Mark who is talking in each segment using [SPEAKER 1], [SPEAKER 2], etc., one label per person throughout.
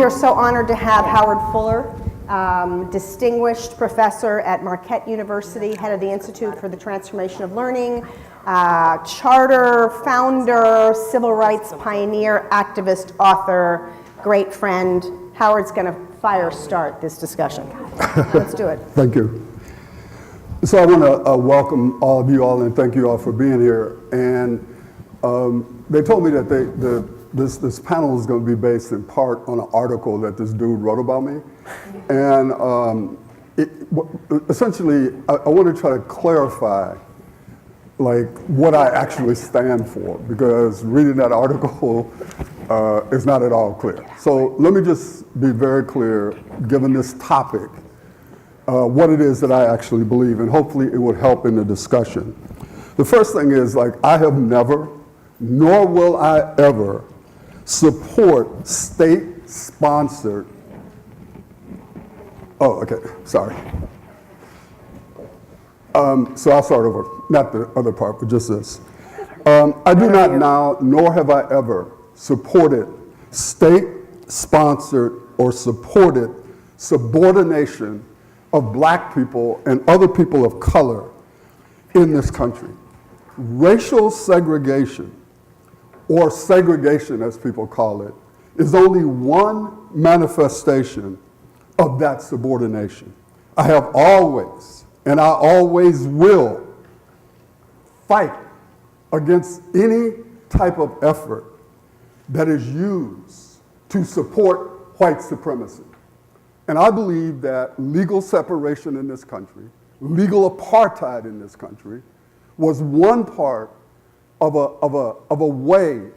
[SPEAKER 1] are so honored to have Howard Fuller, distinguished professor at Marquette University, head of the Institute for the Transformation of Learning, charter founder, civil rights pioneer, activist, author, great friend. Howard's going to fire start this discussion. Let's do it.
[SPEAKER 2] Thank you. So I want to welcome all of you all and thank you all for being here. And they told me that this panel is going to be based in part on an article that this dude wrote about me. And essentially, I want to try to clarify like what I actually stand for, because reading that article is not at all clear. So let me just be very clear, given this topic, what it is that I actually believe, and hopefully it would help in the discussion. The first thing is, like, I have never, nor will I ever, support state-sponsored, sorry. So I'll start over, not the other part, but just this. I do not now, nor have I ever, supported state-sponsored or supported subordination of black people and other people of color in this country. Racial segregation, or segregation as people call it, is only one manifestation of that subordination. I have always, and I always will, fight against any type of effort that is used to support white supremacy. And I believe that legal separation in this country, legal apartheid in this country, was one part of a way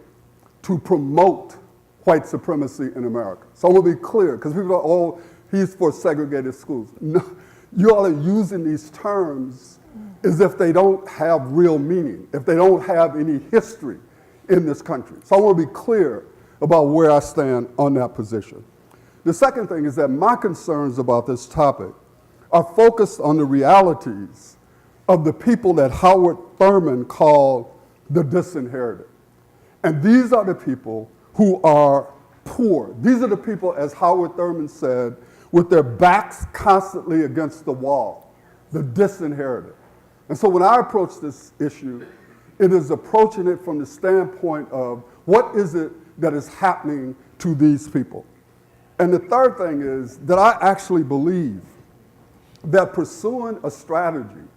[SPEAKER 2] to promote white supremacy in America. So I want to be clear, because people are, oh, he's for segregated schools. No, you all are using these terms as if they don't have real meaning, if they don't have any history in this country. So I want to be clear about where I stand on that position. The second thing is that my concerns about this topic are focused on the realities of the people that Howard Thurman called the disinherited. And these are the people who are poor. These are the people, as Howard Thurman said, with their backs constantly against the wall, the disinherited. And so when I approach this issue, it is approaching it from the standpoint of what is it that is happening to these people. And the third thing is that I actually believe that pursuing a strategy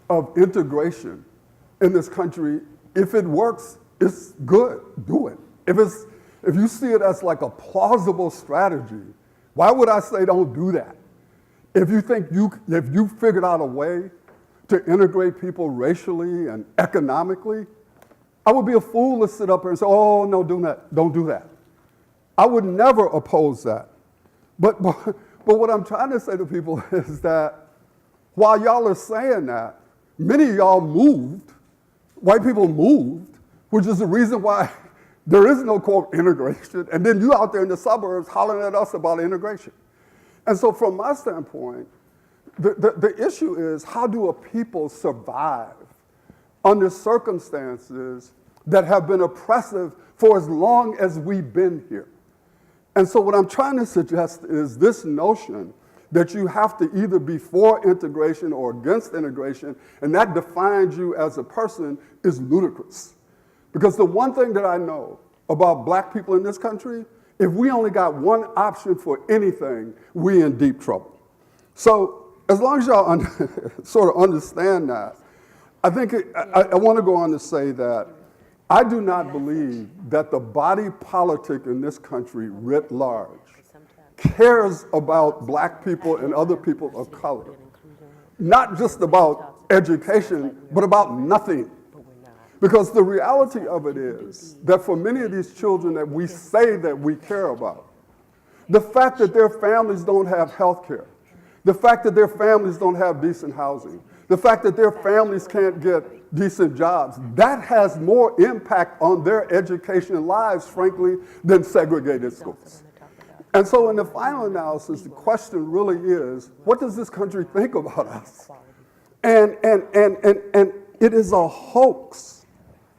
[SPEAKER 2] of integration in this country, if it works, it's good, do it. If you see it as like a plausible strategy, why would I say don't do that? If you think if you figured out a way to integrate people racially and economically, I would be a fool to sit up here and say, oh, no, don't do that. I would never oppose that. But what I'm trying to say to people is that while y'all are saying that, many of y'all moved, white people moved, which is the reason why there is no, quote, integration. And then you out there in the suburbs hollering at us about integration. And so from my standpoint, the issue is, how do a people survive under circumstances that have been oppressive for as long as we've been here? And so what I'm trying to suggest is this notion that you have to either be for integration or against integration, and that defines you as a person, is ludicrous. Because the one thing that I know about black people in this country, if we only got one option for anything, we in deep trouble. So as long as y'all sort of understand that, I think I want to go on to say that I do not believe that the body politic in this country writ large cares about black people and other people of color. Not just about education, but about nothing. Because the reality of it is that for many of these children that we say that we care about, the fact that their families don't have health care, the fact that their families don't have decent housing, the fact that their families can't get decent jobs, that has more impact on their education and lives, frankly, than segregated schools. And so in the final analysis, the question really is, what does this country think about us? And it is a hoax.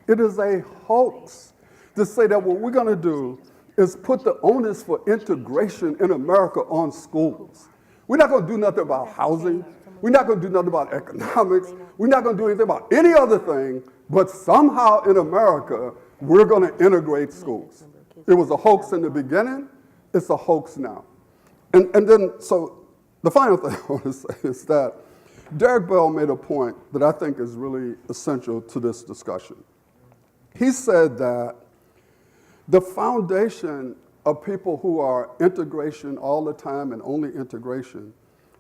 [SPEAKER 2] It is a hoax to say that what we're going to do is put the onus for integration in America on schools. We're not going to do nothing about housing. We're not going to do nothing about economics. We're not going to do anything about any other thing, but somehow in America, we're going to integrate schools. It was a hoax in the beginning. It's a hoax now. And then, so the final thing I want to say is that Derek Bell made a point that I think is really essential to this discussion. He said that the foundation of people who are integration all the time and only integration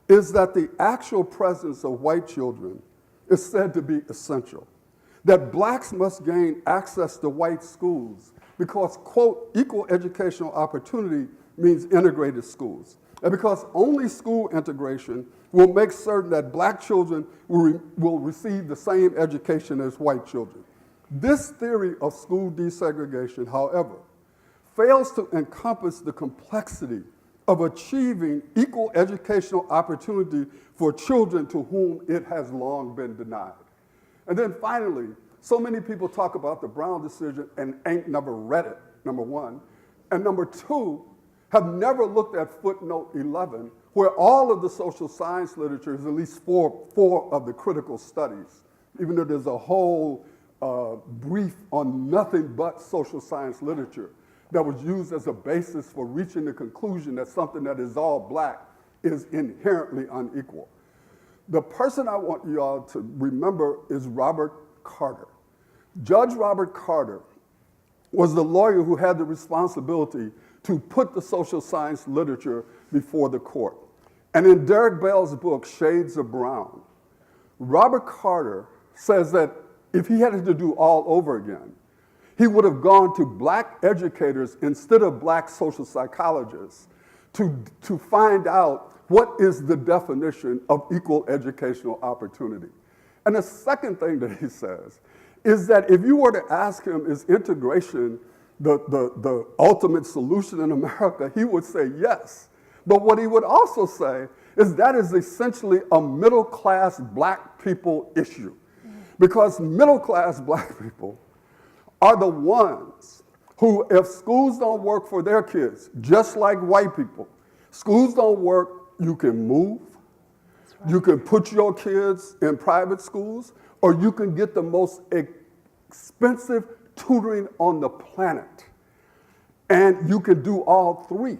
[SPEAKER 2] is that the actual presence of white children is said to be essential. That blacks must gain access to white schools because, quote, equal educational opportunity means integrated schools. And because only school integration will make certain that black children will receive the same education as white children. This theory of school desegregation, however, fails to encompass the complexity of achieving equal educational opportunity for children to whom it has long been denied. And then finally, so many people talk about the Brown decision and ain't never read it, number one. And number two, have never looked at footnote 11, where all of the social science literature is at least four of the critical studies, even though there's a whole brief on nothing but social science literature that was used as a basis for reaching the conclusion that something that is all black is inherently unequal. The person I want you all to remember is Robert Carter. Judge Robert Carter was the lawyer who had the responsibility to put the social science literature before the court. And in Derek Bell's book, Shades of Brown, Robert Carter says that if he had to do all over again, he would have gone to black educators instead of black social psychologists to find out what is the definition of equal educational opportunity. And the second thing that he says is that if you were to ask him, is integration the ultimate solution in America, he would say yes. But what he would also say is that is essentially a middle-class black people issue. Because middle-class black people are the ones who, if schools don't work for their kids, just like white people, schools don't work, you can move, you can put your kids in private schools, or you can get the most expensive tutoring on the planet. And you can do all three.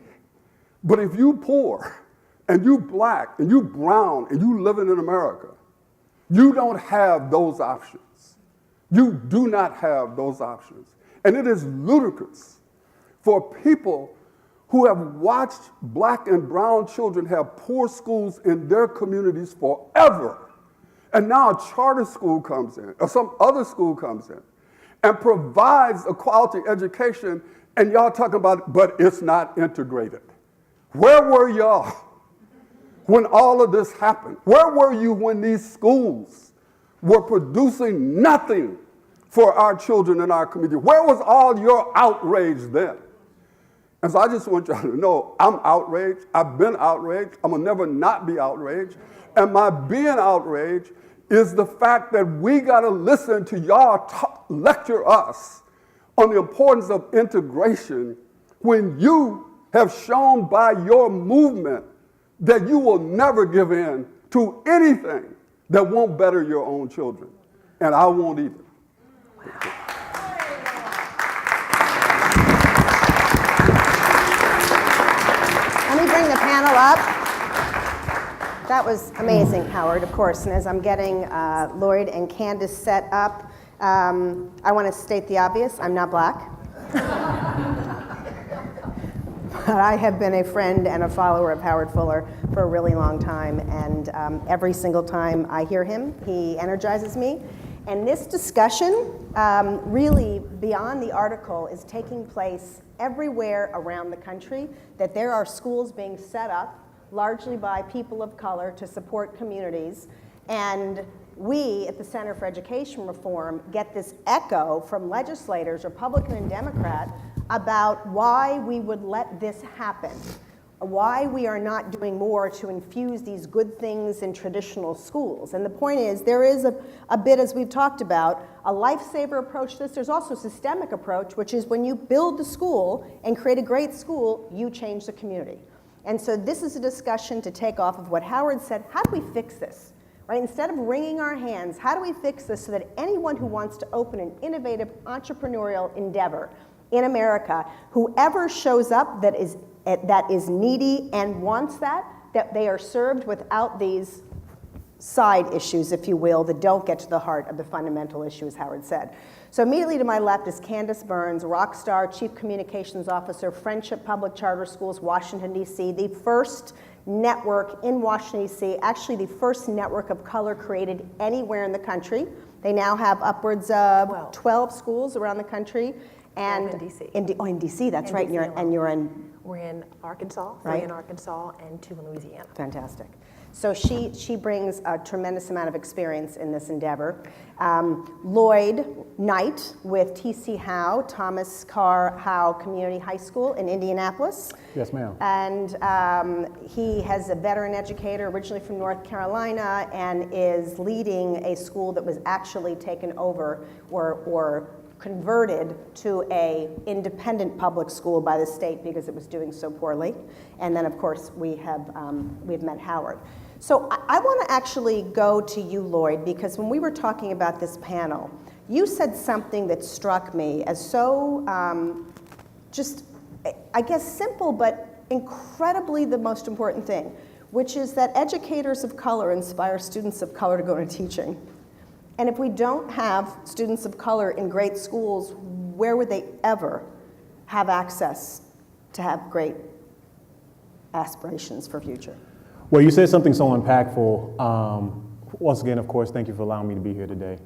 [SPEAKER 2] But if you poor, and you black, and you brown, and you living in America, you don't have those options. You do not have those options. And it is ludicrous for people who have watched black and brown children have poor schools in their communities forever. And now a charter school comes in, or some other school comes in, and provides a quality education, and y'all talking about, but it's not integrated. Where were y'all when all of this happened? Where were you when these schools were producing nothing for our children in our community? Where was all your outrage then? And so I just want y'all to know, I'm outraged. I've been outraged. I'm gonna never not be outraged. And my being outraged is the fact that we gotta listen to y'all lecture us on the importance of integration when you have shown by your movement that you will never give in to anything that won't better your own children. And I won't either.
[SPEAKER 1] Let me bring the panel up. That was amazing, Howard, of course. And as I'm getting Lloyd and Candace set up, I want to state the obvious. I'm not black. But I have been a friend and a follower of Howard Fuller for a really long time. And every single time I hear him, he energizes me. And this discussion, really beyond the article, is taking place everywhere around the country, that there are schools being set up largely by people of color to support communities. And we at the Center for Education Reform get this echo from legislators, Republican and Democrat, about why we would let this happen. why we are not doing more to infuse these good things in traditional schools. And the point is, there is a bit, as we've talked about, a lifesaver approach to this. There's also a systemic approach, which is when you build the school and create a great school, you change the community. And so this is a discussion to take off of what Howard said. How do we fix this? Right? Instead of wringing our hands, how do we fix this so that anyone who wants to open an innovative entrepreneurial endeavor in America, whoever shows up that is needy and wants that they are served without these side issues, if you will, that don't get to the heart of the fundamental issue, as Howard said. So immediately to my left is Candace Burns, rock star, Chief Communications Officer, Friendship Public Charter Schools, Washington, D.C., the first network in Washington, D.C., actually the first network of color created anywhere in the country. They now have upwards of 12 schools around the country. And
[SPEAKER 3] in D.C.
[SPEAKER 1] In D.C., that's right.
[SPEAKER 3] DC
[SPEAKER 1] And you're in...
[SPEAKER 3] We're in Arkansas,
[SPEAKER 1] Right.
[SPEAKER 3] 3 in Arkansas, and 2 in Louisiana.
[SPEAKER 1] Fantastic. So she brings a tremendous amount of experience in this endeavor. Lloyd Knight with T.C. Howe, Thomas Carr Howe Community High School in Indianapolis.
[SPEAKER 4] Yes, ma'am.
[SPEAKER 1] And he has a veteran educator originally from North Carolina and is leading a school that was actually taken over or converted to a independent public school by the state because it was doing so poorly. And then, of course, we've met Howard. So I want to actually go to you, Lloyd, because when we were talking about this panel, you said something that struck me as so just, I guess, simple, but incredibly the most important thing, which is that educators of color inspire students of color to go into teaching. And if we don't have students of color in great schools, where would they ever have access to have great aspirations for future?
[SPEAKER 4] Well, you said something so impactful. Once again, of course, thank you for allowing me to be here today.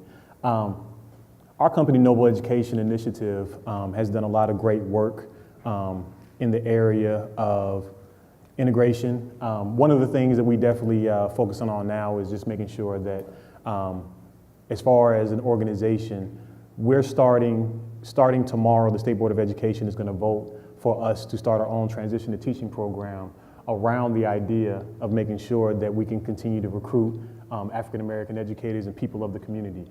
[SPEAKER 4] Our company, Noble Education Initiative, has done a lot of great work in the area of integration. One of the things that we definitely focus on now is just making sure that as far as an organization, we're starting tomorrow, the State Board of Education is going to vote for us to start our own transition to teaching program around the idea of making sure that we can continue to recruit African American educators and people of the community.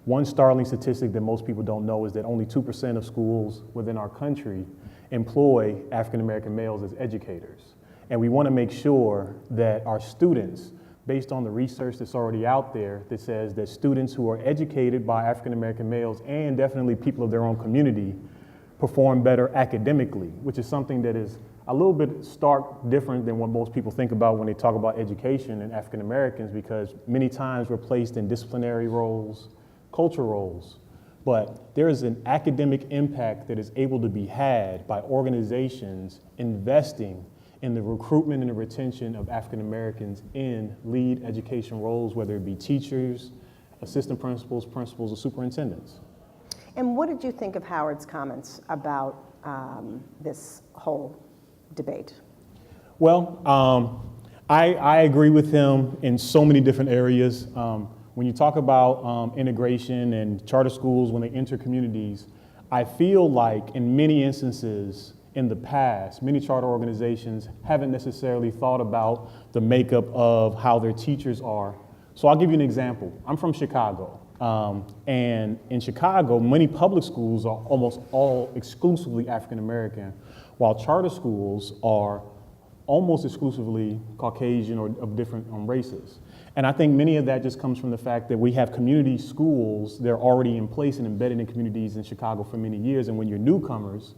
[SPEAKER 4] One startling statistic that most people don't know is that only 2% of schools within our country employ African American males as educators. And we want to make sure that our students, based on the research that's already out there that says that students who are educated by African American males and definitely people of their own community perform better academically, which is something that is a little bit stark different than what most people think about when they talk about education and African Americans, because many times we're placed in disciplinary roles, cultural roles. But there is an academic impact that is able to be had by organizations investing in the recruitment and the retention of African Americans in lead education roles, whether it be teachers, assistant principals, principals, or superintendents.
[SPEAKER 1] And what did you think of Howard's comments about this whole debate?
[SPEAKER 4] Well, I agree with him in so many different areas. When you talk about integration and charter schools, when they enter communities, I feel like in many instances in the past, many charter organizations haven't necessarily thought about the makeup of how their teachers are. So I'll give you an example. I'm from Chicago. And in Chicago, many public schools are almost all exclusively African American, while charter schools are almost exclusively Caucasian or of different races. And I think many of that just comes from the fact that we have community schools that are already in place and embedded in communities in Chicago for many years. And when you're newcomers,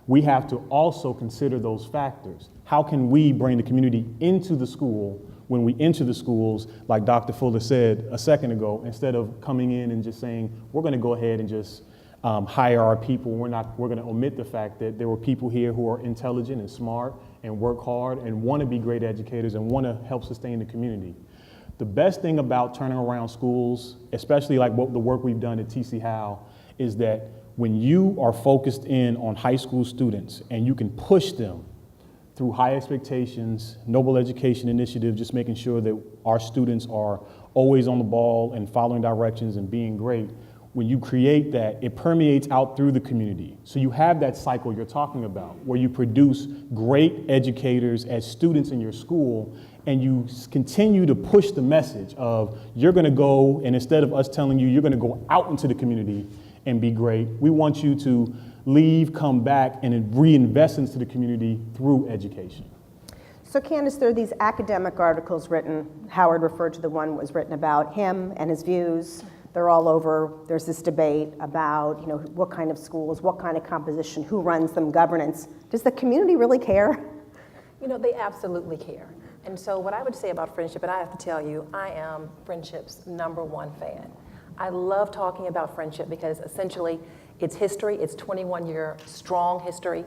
[SPEAKER 4] we have to also consider those factors. How can we bring the community into the school when we enter the schools, like Dr. Fuller said a second ago, instead of coming in and just saying, we're going to go ahead and just hire our people. We're going to omit the fact that there were people here who are intelligent and smart and work hard and want to be great educators and want to help sustain the community. The best thing about turning around schools, especially like the work we've done at T.C. Howe, is that when you are focused in on high school students and you can push them through high expectations, Noble Education Initiative, just making sure that our students are always on the ball and following directions and being great, when you create that, it permeates out through the community. So you have that cycle you're talking about, where you produce great educators as students in your school, and you continue to push the message of you're going to go, and instead of us telling you you're going to go out into the community and be great, we want you to leave, come back, and reinvest into the community through education.
[SPEAKER 1] So Candace, there are these academic articles written. Howard referred to the one that was written about him and his views. They're all over. There's this debate about, what kind of schools, what kind of composition, who runs them, governance. Does the community really care?
[SPEAKER 3] They absolutely care. And so what I would say about Friendship, and I have to tell you, I am Friendship's #1 fan. I love talking about Friendship because essentially its history, its 21-year strong history,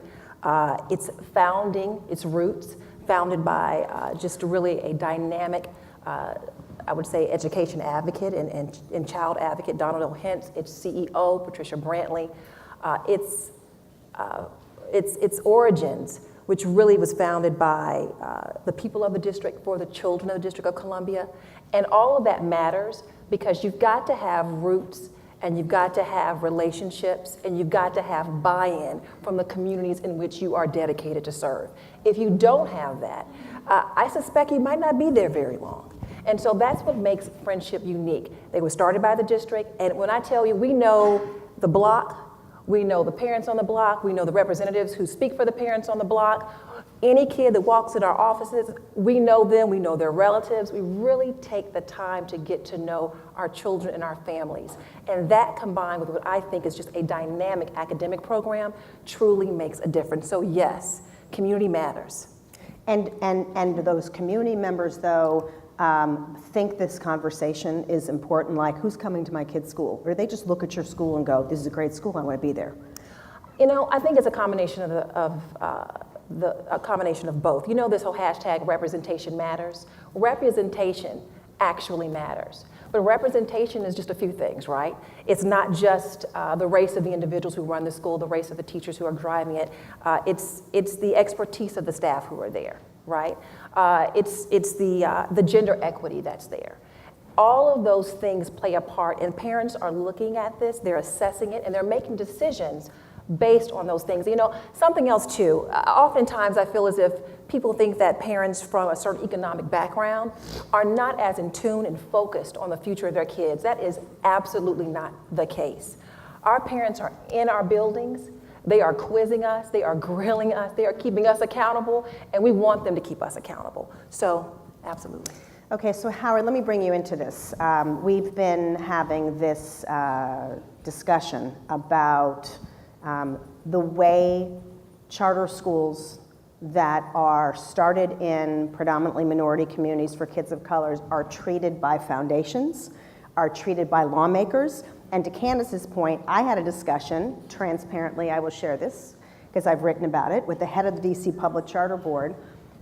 [SPEAKER 3] its founding, its roots, founded by just really a dynamic, I would say, education advocate and child advocate, Donald L. Hentz, its CEO, Patricia Brantley, its origins, which really was founded by the people of the district for the children of the District of Columbia. And all of that matters because you've got to have roots, and you've got to have relationships, and you've got to have buy-in from the communities in which you are dedicated to serve. If you don't have that, I suspect you might not be there very long. And so that's what makes Friendship unique. They were started by the district, and when I tell you, we know the block, we know the parents on the block, we know the representatives who speak for the parents on the block. Any kid that walks in our offices, we know them, we know their relatives. We really take the time to get to know our children and our families. And that combined with what I think is just a dynamic academic program truly makes a difference. So yes, community matters.
[SPEAKER 1] And those community members, though, think this conversation is important, like who's coming to my kid's school? Or they just look at your school and go, this is a great school, I want to be there.
[SPEAKER 3] I think it's a combination a combination of both. This whole hashtag representation matters. Representation actually matters. But representation is just a few things, right? It's not just the race of the individuals who run the school, the race of the teachers who are driving it. It's the expertise of the staff who are there, right? It's the gender equity that's there. All of those things play a part, and parents are looking at this, they're assessing it, and they're making decisions based on those things. Something else too, oftentimes I feel as if people think that parents from a certain economic background are not as in tune and focused on the future of their kids. That is absolutely not the case. Our parents are in our buildings, they are quizzing us, they are grilling us, they are keeping us accountable, and we want them to keep us accountable. So, absolutely.
[SPEAKER 1] Okay, so Howard, let me bring you into this. We've been having this discussion about the way charter schools that are started in predominantly minority communities for kids of color are treated by foundations, are treated by lawmakers. And to Candace's point, I had a discussion, transparently I will share this, because I've written about it, with the head of the DC Public Charter Board,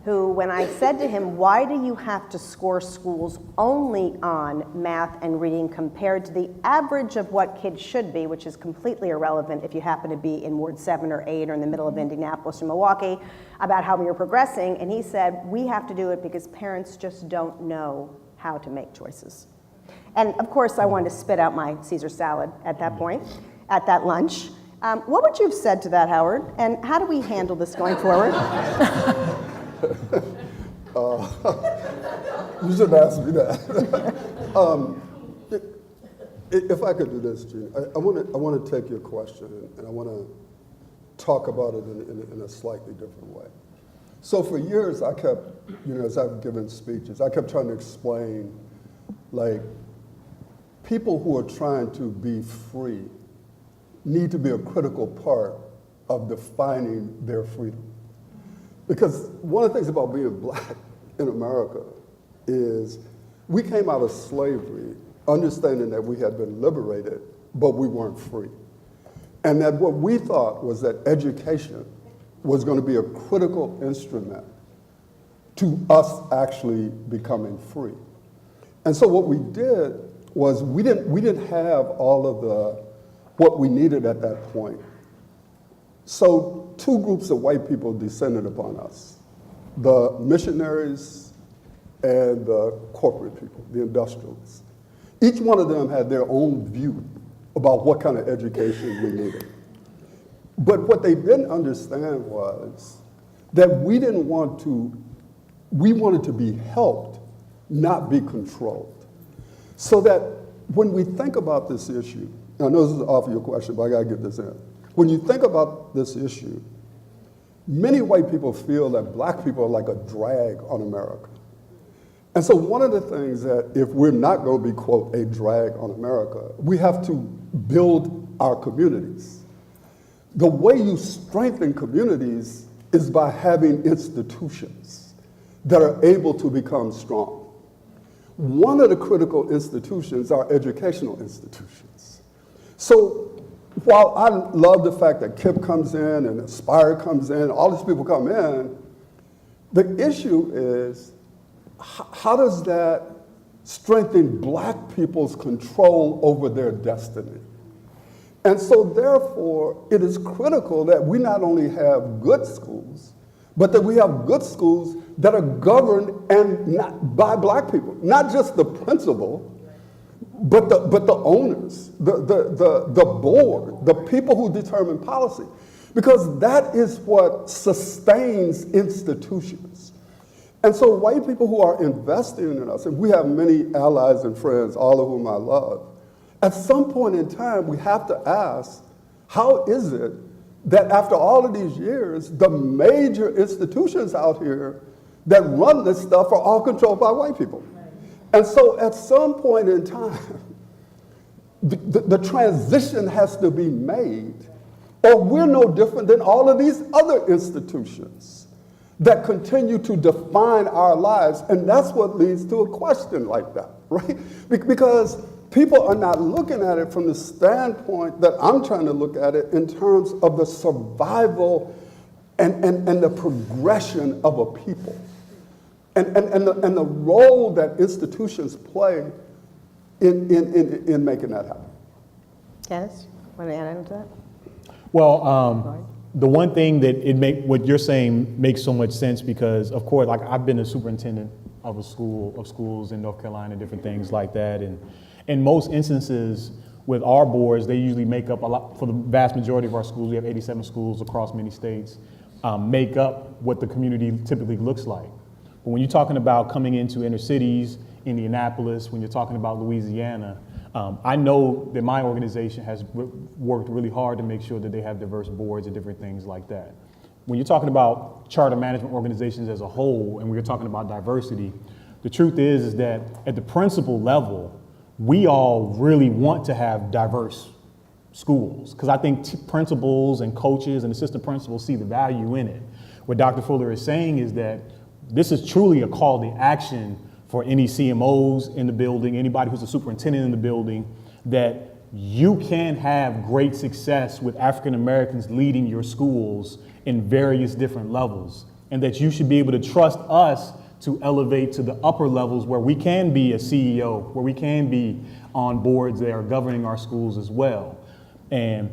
[SPEAKER 1] who, when I said to him, why do you have to score schools only on math and reading compared to the average of what kids should be, which is completely irrelevant if you happen to be in Ward 7 or 8 or in the middle of Indianapolis or Milwaukee, about how we are progressing. And he said, we have to do it because parents just don't know how to make choices. And of course, I wanted to spit out my Caesar salad at that point, at that lunch. What would you have said to that, Howard? And how do we handle this going forward?
[SPEAKER 2] You shouldn't ask me that. If I could do this, Gene, I want to take your question and I want to talk about it in a slightly different way. So for years, I kept, as I've given speeches, I kept trying to explain, like, people who are trying to be free need to be a critical part of defining their freedom. Because one of the things about being black in America is we came out of slavery understanding that we had been liberated, but we weren't free. And that what we thought was that education was going to be a critical instrument to us actually becoming free. And so what we did was we didn't have all of what we needed at that point. So two groups of white people descended upon us, the missionaries and the corporate people, the industrialists. Each one of them had their own view about what kind of education we needed. But what they didn't understand was that we wanted to be helped, not be controlled. So that when we think about this issue, and I know this is off your question, but I gotta get this in. When you think about this issue, many white people feel that black people are like a drag on America. And so one of the things that if we're not going to be, quote, a drag on America, we have to build our communities. The way you strengthen communities is by having institutions that are able to become strong. One of the critical institutions are educational institutions. So while I love the fact that KIPP comes in and Aspire comes in, all these people come in, the issue is how does that strengthen black people's control over their destiny? And so therefore, it is critical that we not only have good schools, but that we have good schools that are governed and not by black people, not just the principal, but the owners, the board, the people who determine policy, because that is what sustains institutions. And so white people who are investing in us, and we have many allies and friends, all of whom I love, at some point in time, we have to ask, how is it that after all of these years, the major institutions out here that run this stuff are all controlled by white people? And so at some point in time, the transition has to be made, or we're no different than all of these other institutions that continue to define our lives. And that's what leads to a question like that, right? Because people are not looking at it from the standpoint that I'm trying to look at it in terms of the survival and the progression of a people. And the role that institutions play in making that happen.
[SPEAKER 1] Dennis, want to add into that?
[SPEAKER 4] Well, the one thing that what you're saying makes so much sense because, of course, like I've been a superintendent of schools in North Carolina, different things like that, and in most instances with our boards, they usually make up a lot. For the vast majority of our schools, we have 87 schools across many states, make up what the community typically looks like. But when you're talking about coming into inner cities, Indianapolis, when you're talking about Louisiana, I know that my organization has worked really hard to make sure that they have diverse boards and different things like that. When you're talking about charter management organizations as a whole, and we're talking about diversity, the truth is that at the principal level, we all really want to have diverse schools, because I think principals and coaches and assistant principals see the value in it. What Dr. Fuller is saying is that this is truly a call to action for any CMOs in the building, anybody who's a superintendent in the building, that you can have great success with African Americans leading your schools in various different levels, and that you should be able to trust us to elevate to the upper levels where we can be a CEO, where we can be on boards that are governing our schools as well. And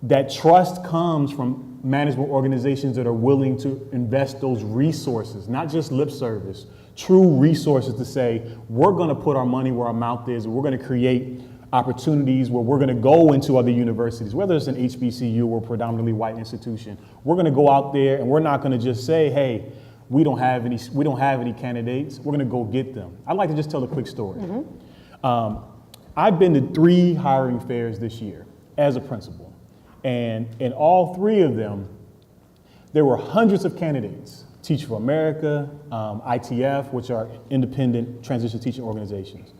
[SPEAKER 4] that trust comes from management organizations that are willing to invest those resources, not just lip service, true resources to say, we're going to put our money where our mouth is, and we're going to create opportunities where we're going to go into other universities, whether it's an HBCU or predominantly white institution. We're going to go out there and we're not going to just say, hey, we don't have any candidates. We're going to go get them. I'd like to just tell a quick story. I've been to 3 hiring fairs this year as a principal. And in all 3 of them, there were hundreds of candidates. Teach for America, ITF, which are independent transition teaching organizations.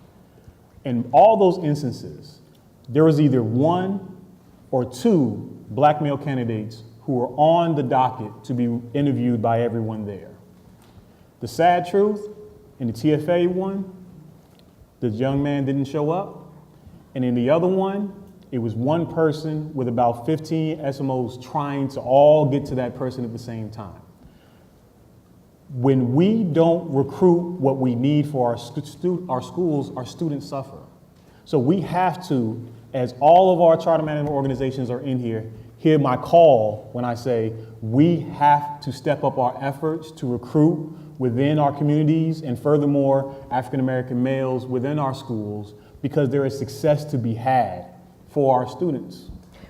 [SPEAKER 4] In all those instances, there was either 1 or 2 black male candidates who were on the docket to be interviewed by everyone there. The sad truth, in the TFA one, the young man didn't show up. And in the other one, it was 1 person with about 15 SMOs trying to all get to that person at the same time. When we don't recruit what we need for our schools, our students suffer. So we have to, as all of our charter management organizations are in here, hear my call when I say we have to step up our efforts to recruit within our communities, and furthermore, African American males within our schools, because there is success to be had for our students.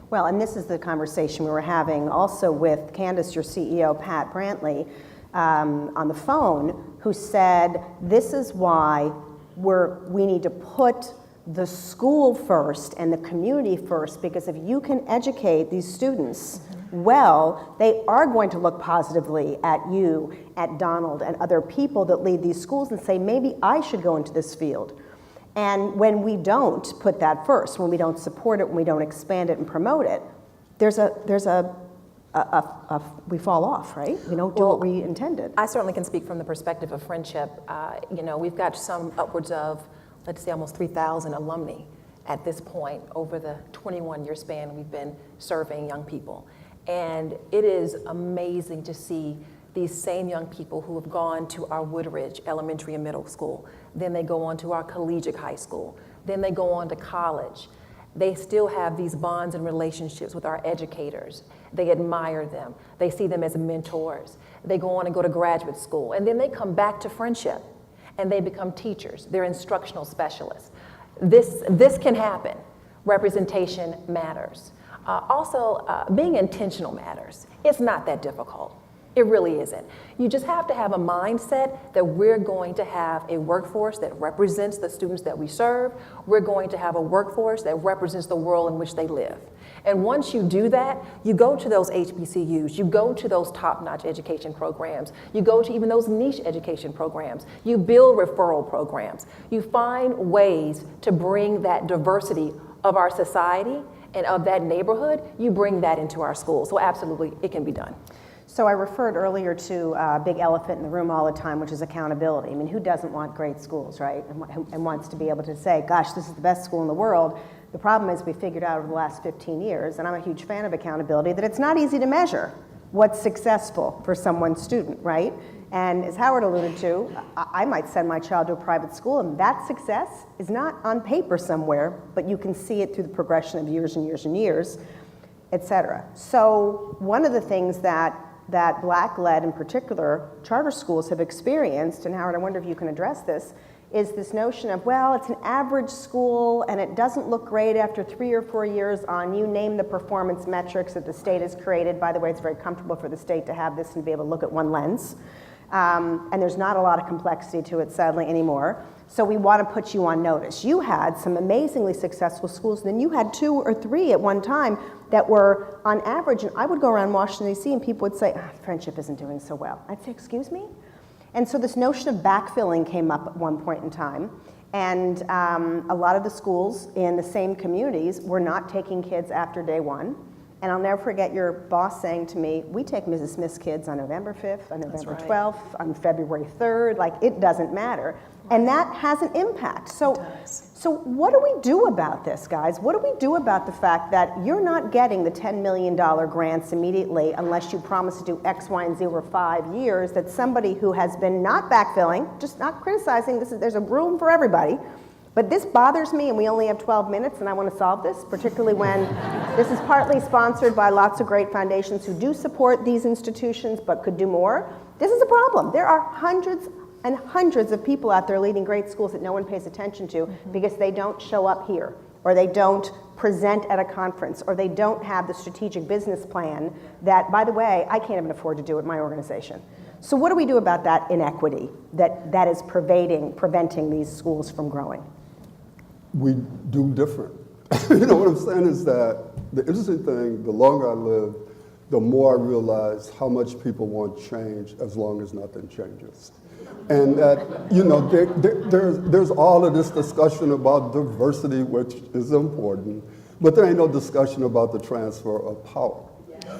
[SPEAKER 1] Well, and this is the conversation we were having also with Candace, your CEO, Pat Brantley, on the phone, who said, this is why we need to put the school first and the community first, because if you can educate these students well, they are going to look positively at you, at Donald, and other people that lead these schools and say, maybe I should go into this field. And when we don't put that first, when we don't support it, when we don't expand it and promote it, we fall off, right? We don't do what we intended.
[SPEAKER 3] I certainly can speak from the perspective of friendship. We've got some upwards of, let's say, almost 3,000 alumni at this point over the 21-year span we've been serving young people. And it is amazing to see these same young people who have gone to our Woodridge Elementary and Middle School, then they go on to our collegiate high school, then they go on to college. They still have these bonds and relationships with our educators. They admire them. They see them as mentors. They go on and go to graduate school, and then they come back to friendship, and they become teachers. They're instructional specialists. This can happen. Representation matters. Being intentional matters. It's not that difficult. It really isn't. You just have to have a mindset that we're going to have a workforce that represents the students that we serve. We're going to have a workforce that represents the world in which they live. And once you do that, you go to those HBCUs, you go to those top-notch education programs, you go to even those niche education programs, you build referral programs, you find ways to bring that diversity of our society and of that neighborhood, you bring that into our schools. So absolutely, it can be done.
[SPEAKER 1] So I referred earlier to a big elephant in the room all the time, which is accountability. I mean, who doesn't want great schools, right? And wants to be able to say, gosh, this is the best school in the world. The problem is we figured out over the last 15 years, and I'm a huge fan of accountability, that it's not easy to measure what's successful for someone's student, right? And as Howard alluded to, I might send my child to a private school, and that success is not on paper somewhere, but you can see it through the progression of years and years and years, et cetera. So one of the things that Black-led, in particular, charter schools have experienced, and Howard, I wonder if you can address this, is this notion of, well, it's an average school and it doesn't look great after 3 or 4 years on you name the performance metrics that the state has created. By the way, it's very comfortable for the state to have this and be able to look at one lens. And there's not a lot of complexity to it, sadly, anymore. So we want to put you on notice. You had some amazingly successful schools, and then you had 2 or 3 at one time that were on average, and I would go around Washington, D.C., and people would say, friendship isn't doing so well. I'd say, excuse me? And so this notion of backfilling came up at one point in time, and a lot of the schools in the same communities were not taking kids after day 1. And I'll never forget your boss saying to me, we take Mrs. Smith's kids on November 5th, on November 12th, on February 3rd, like it doesn't matter. And that has an impact. So what do we do about this, guys? What do we do about the fact that you're not getting the $10 million grants immediately unless you promise to do X, Y, and Z over 5 years, that somebody who has been not backfilling, just not criticizing, there's a room for everybody, but this bothers me, and we only have 12 minutes, and I want to solve this, particularly when this is partly sponsored by lots of great foundations who do support these institutions but could do more. This is a problem. There are hundreds and hundreds of people out there leading great schools that no one pays attention to because they don't show up here, or they don't present at a conference, or they don't have the strategic business plan that, by the way, I can't even afford to do at my organization. So what do we do about that inequity that is preventing these schools from growing?
[SPEAKER 2] We do different. You know what I'm saying is that the interesting thing, the longer I live, the more I realize how much people want change as long as nothing changes. And that, you know, there's all of this discussion about diversity, which is important, but there ain't no discussion about the transfer of power.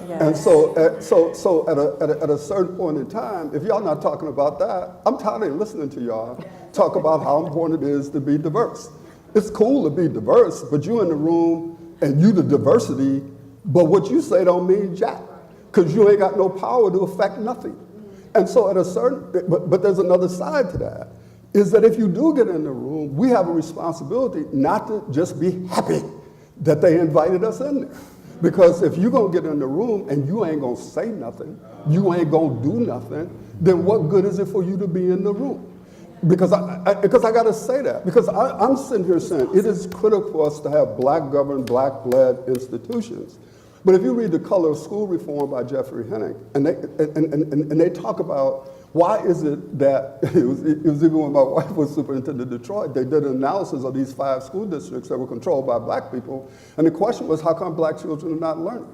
[SPEAKER 2] Yes. And so at a certain point in time, if y'all not talking about that, I'm tired of listening to y'all talk about how important it is to be diverse. It's cool to be diverse, but you in the room and you the diversity, but what you say don't mean jack, because you ain't got no power to affect nothing. And so at a certain, but there's another side to that, is that if you do get in the room, we have a responsibility not to just be happy that they invited us in there. Because if you're gonna get in the room and you ain't gonna say nothing, you ain't gonna do nothing, then what good is it for you to be in the room? Because I got to say that. Because I'm sitting here saying it is critical for us to have black-governed, black-led institutions. But if you read The Color of School Reform by Jeffrey Hennick, and they talk about why is it that, it was even when my wife was superintendent of Detroit, they did an analysis of these 5 school districts that were controlled by black people, and the question was, how come black children are not learning?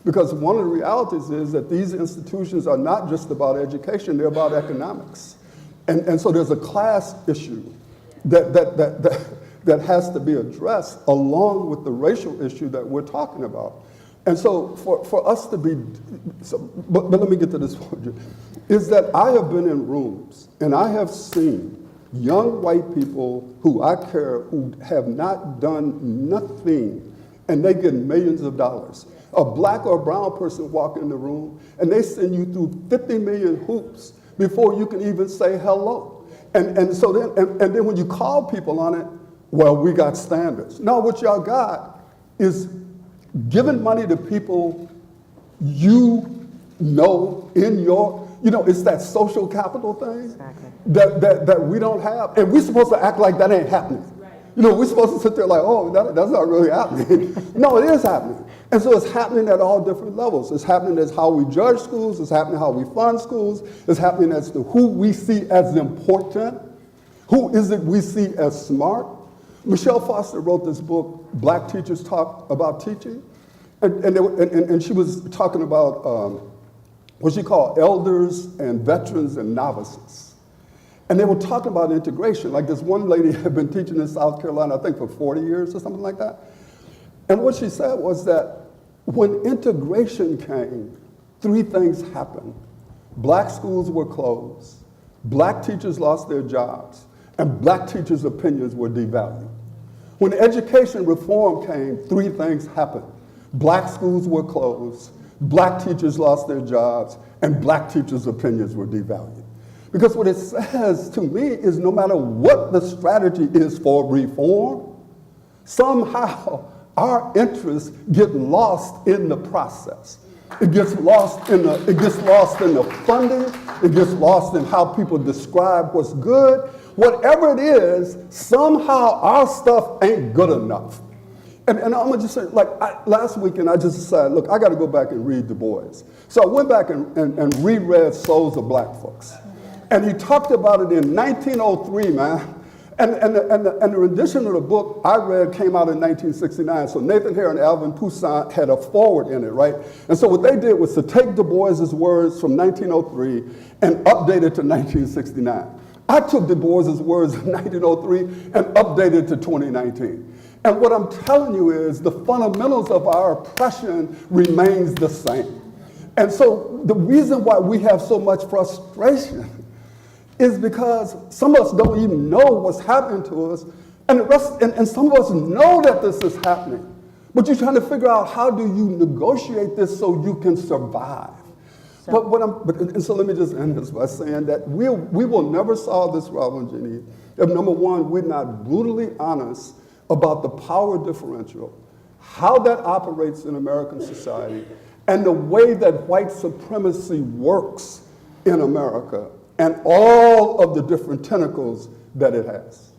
[SPEAKER 2] Because one of the realities is that these institutions are not just about education, they're about economics. And so there's a class issue that has to be addressed along with the racial issue that we're talking about. And so for us to be, but let me get to this point, is that I have been in rooms and I have seen young white people who I care, who have not done nothing, and they get millions of dollars. A black or a brown person walk in the room and they send you through 50 million hoops before you can even say hello. And then when you call people on it, well, we got standards. No, what y'all got is giving money to people you know in your, it's that social capital thing that we don't have. And we're supposed to act like that ain't happening. We're supposed to sit there like, oh, that's not really happening. No, it is happening. And so it's happening at all different levels. It's happening as how we judge schools. It's happening how we fund schools. It's happening as to who we see as important. Who is it we see as smart? Michelle Foster wrote this book, Black Teachers Talk About Teaching. And she was talking about what she called elders and veterans and novices. And they were talking about integration. Like this one lady had been teaching in South Carolina, I think for 40 years or something like that. And what she said was that when integration came, 3 things happened. Black schools were closed, black teachers lost their jobs, and black teachers' opinions were devalued. When education reform came, 3 things happened. Black schools were closed, black teachers lost their jobs, and black teachers' opinions were devalued. Because what it says to me is no matter what the strategy is for reform, somehow our interests get lost in the process. It gets lost in the funding. It gets lost in how people describe what's good. Whatever it is, somehow our stuff ain't good enough. And I'm gonna just say, last weekend I just decided, look, I got to go back and read Du Bois. So I went back and reread Souls of Black Folks, and he talked about it in 1903, man. And the rendition of the book I read came out in 1969. So Nathan Hare and Alvin Poussin had a forward in it, right? And so what they did was to take Du Bois's words from 1903 and update it to 1969. I took Du Bois's words in 1903 and updated to 2019. And what I'm telling you is the fundamentals of our oppression remains the same. And so the reason why we have so much frustration is because some of us don't even know what's happening to us, and some of us know that this is happening. But you're trying to figure out how do you negotiate this so you can survive. And so let me just end this by saying that we will never solve this problem, Jenny, if number one, we're not brutally honest about the power differential, how that operates in American society, and the way that white supremacy works in America, and all of the different tentacles that it has.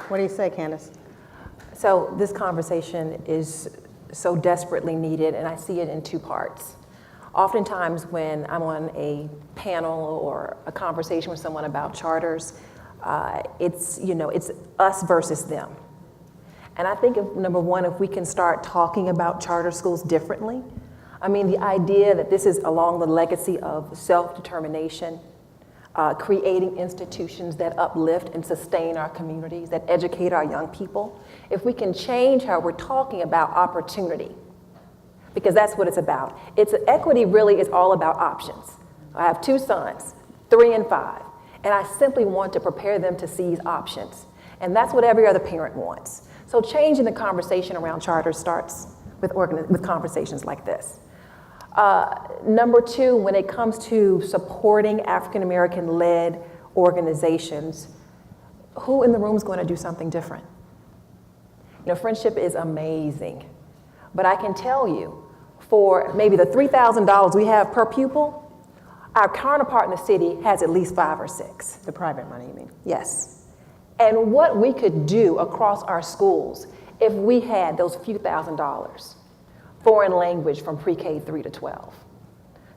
[SPEAKER 1] What do you say, Candace?
[SPEAKER 3] So this conversation is so desperately needed, and I see it in 2 parts. Oftentimes when I'm on a panel or a conversation with someone about charters, it's us versus them. And I think, number one, if we can start talking about charter schools differently, I mean, the idea that this is along the legacy of self-determination, creating institutions that uplift and sustain our communities, that educate our young people. If we can change how we're talking about opportunity, because that's what it's about. Equity really is all about options. I have 2 sons, 3 and 5, and I simply want to prepare them to seize options. And that's what every other parent wants. So changing the conversation around charters starts with conversations like this. Number 2, when it comes to supporting Friendship is amazing. But I can tell you, for maybe the $3,000 we have per pupil, our counterpart in the city has at least 5 or 6.
[SPEAKER 1] The private money, you mean?
[SPEAKER 3] Yes. And what we could do across our schools if we had those few $1,000s, foreign language from pre-K 3 to 12,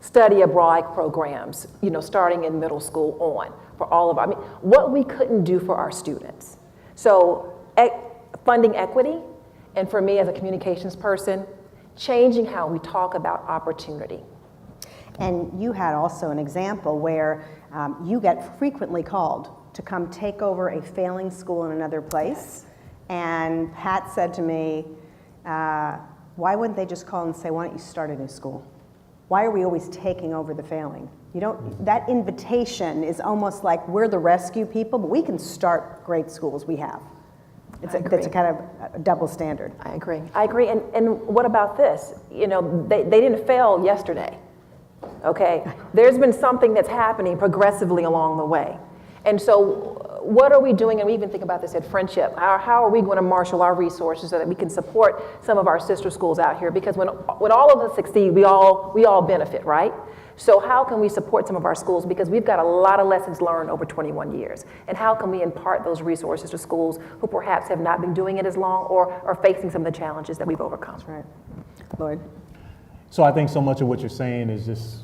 [SPEAKER 3] study abroad programs, starting in middle school on, for all of what we couldn't do for our students. So funding equity, and for me as a communications person, changing how we talk about opportunity.
[SPEAKER 1] And you had also an example where you get frequently called to come take over a failing school in another place. And Pat said to me, why wouldn't they just call and say, why don't you start a new school? Why are we always taking over the failing? That invitation is almost like we're the rescue people, but we can start great schools. We have. It's a kind of a double standard.
[SPEAKER 3] I agree. And what about this? They didn't fail yesterday. Okay? There's been something that's happening progressively along the way. And so what are we doing? And we even think about this at Friendship. How are we going to marshal our resources so that we can support some of our sister schools out here? Because when all of us succeed, we all benefit, right? So how can we support some of our schools? Because we've got a lot of lessons learned over 21 years. And how can we impart those resources to schools who perhaps have not been doing it as long or are facing some of the challenges that we've overcome?
[SPEAKER 1] That's right. Lloyd?
[SPEAKER 4] So I think so much of what you're saying is just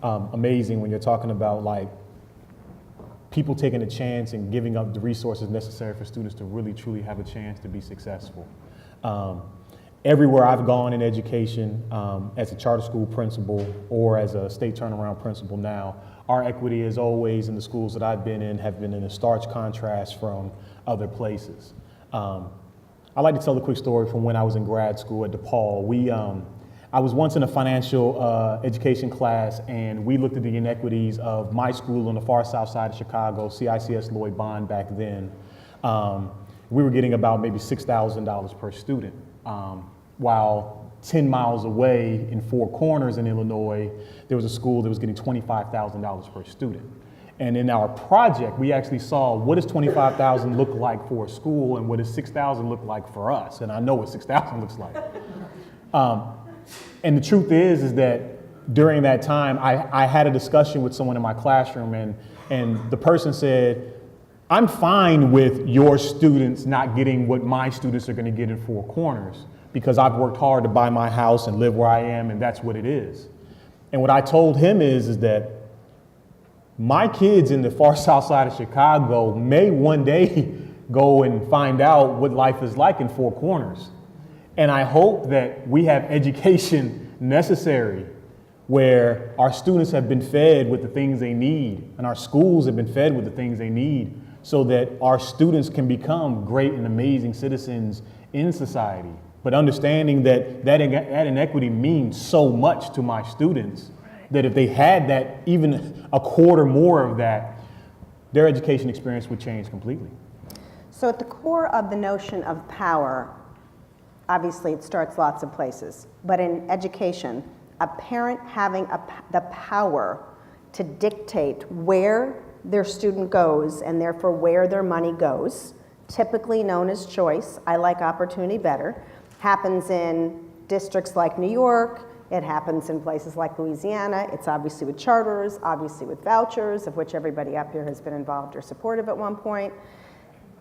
[SPEAKER 4] amazing when you're talking about people taking a chance and giving up the resources necessary for students to really truly have a chance to be successful. Everywhere I've gone in education, as a charter school principal or as a state turnaround principal now, our equity is always in the schools that I've been in have been in a stark contrast from other places. I like to tell a quick story from when I was in grad school at DePaul. I was once in a financial education class, and we looked at the inequities of my school on the far south side of Chicago, CICS Lloyd Bond back then. We were getting about maybe $6,000 per student, while 10 miles away in Four Corners in Illinois, there was a school that was getting $25,000 per student. And in our project, we actually saw what does $25,000 look like for a school and what does $6,000 look like for us. And I know what $6,000 looks like. And the truth is that during that time, I had a discussion with someone in my classroom, and the person said, I'm fine with your students not getting what my students are going to get in Four Corners because I've worked hard to buy my house and live where I am, and that's what it is. And what I told him is that my kids in the far south side of Chicago may one day go and find out what life is like in Four Corners. And I hope that we have education necessary where our students have been fed with the things they need and our schools have been fed with the things they need so that our students can become great and amazing citizens in society. But understanding that inequity means so much to my students that if they had that, even a quarter more of that, their education experience would change completely.
[SPEAKER 1] So at the core of the notion of power, obviously it starts lots of places, but in education, a parent having the power to dictate where their student goes and therefore where their money goes, typically known as choice, I like opportunity better, happens in districts like New York, it happens in places like Louisiana, it's obviously with charters, obviously with vouchers, of which everybody up here has been involved or supportive at one point.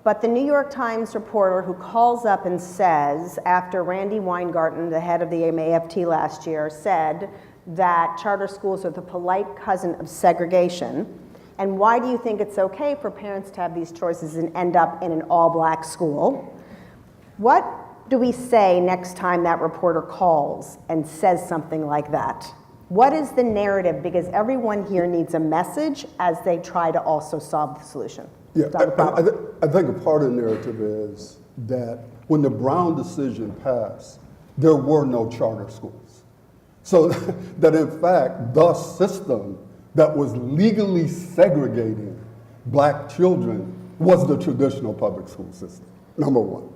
[SPEAKER 1] But the New York Times reporter who calls up and says, after Randy Weingarten, the head of the AFT last year, said that charter schools are the polite cousin of segregation, and why do you think it's okay for parents to have these choices and end up in an all-black school? What do we say next time that reporter calls and says something like that? What is the narrative? Because everyone here needs a message as they try to also solve the solution.
[SPEAKER 2] Yeah, I think a part of the narrative is that when the Brown decision passed, there were no charter schools. So that in fact, the system that was legally segregating black children was the traditional public school system, number one.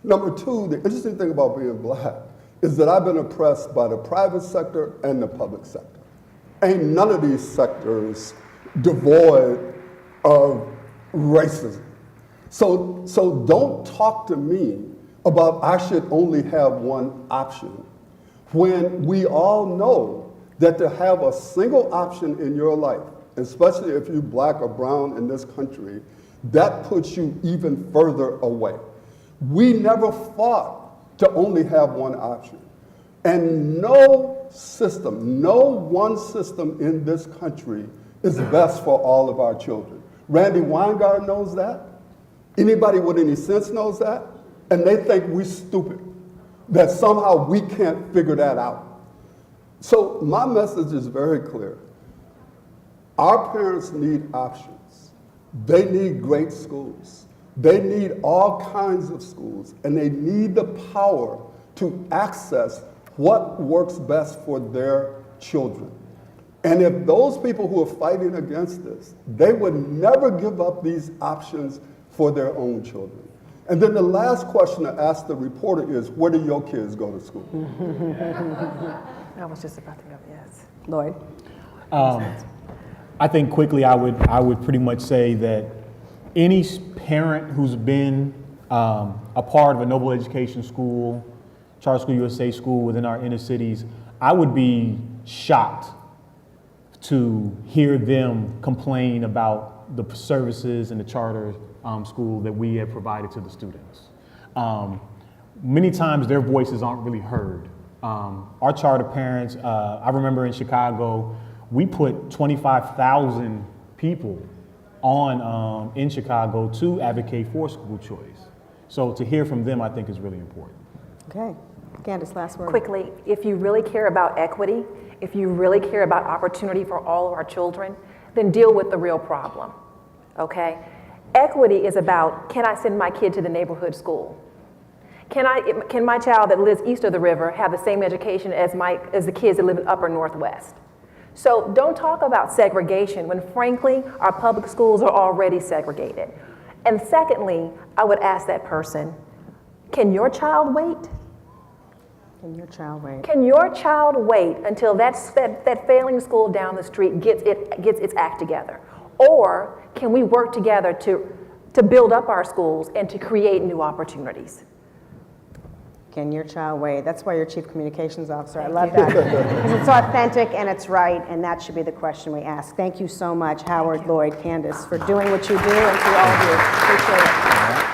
[SPEAKER 2] Number two, the interesting thing about being black is that I've been oppressed by the private sector and the public sector. Ain't none of these sectors devoid of racism. So don't talk to me about I should only have one option, when we all know that to have a single option in your life, especially if you're black or brown in this country, that puts you even further away. We never fought to only have one option. And no system, no one system in this country is best for all of our children. Randy Weingart knows that. Anybody with any sense knows that. And they think we're stupid, that somehow we can't figure that out. So my message is very clear. Our parents need options. They need great schools. They need all kinds of schools, and they need the power to access what works best for their children. And if those people who are fighting against this, they would never give up these options for their own children. And then the last question to ask the reporter is, where do your kids go to school?
[SPEAKER 3] I was just about to go, yes.
[SPEAKER 1] Lloyd?
[SPEAKER 4] I think quickly I would pretty much say that any parent who's been a part of a Noble Education school, Charter School USA school within our inner cities, I would be shocked to hear them complain about the services in the charter school that we have provided to the students. Many times their voices aren't really heard. Our charter parents, I remember in Chicago, we put 25,000 people on in Chicago to advocate for school choice. So to hear from them, I think is really important.
[SPEAKER 1] Okay. Candace, last word.
[SPEAKER 3] Quickly, if you really care about equity, if you really care about opportunity for all of our children, then deal with the real problem, okay? Equity is about, can I send my kid to the neighborhood school? Can my child that lives east of the river have the same education as the kids that live in upper Northwest? So don't talk about segregation when frankly our public schools are already segregated. And secondly, I would ask that person, can your child wait?
[SPEAKER 1] Can your child wait?
[SPEAKER 3] Can your child wait until that failing school down the street gets its act together? Or can we work together to build up our schools and to create new opportunities?
[SPEAKER 1] Can your child wait? That's why you're Chief Communications Officer. I love that. Because it's authentic and it's right, and that should be the question we ask. Thank you so much, Howard, Lloyd, Candace, for doing what you do, and to all of you. Appreciate it.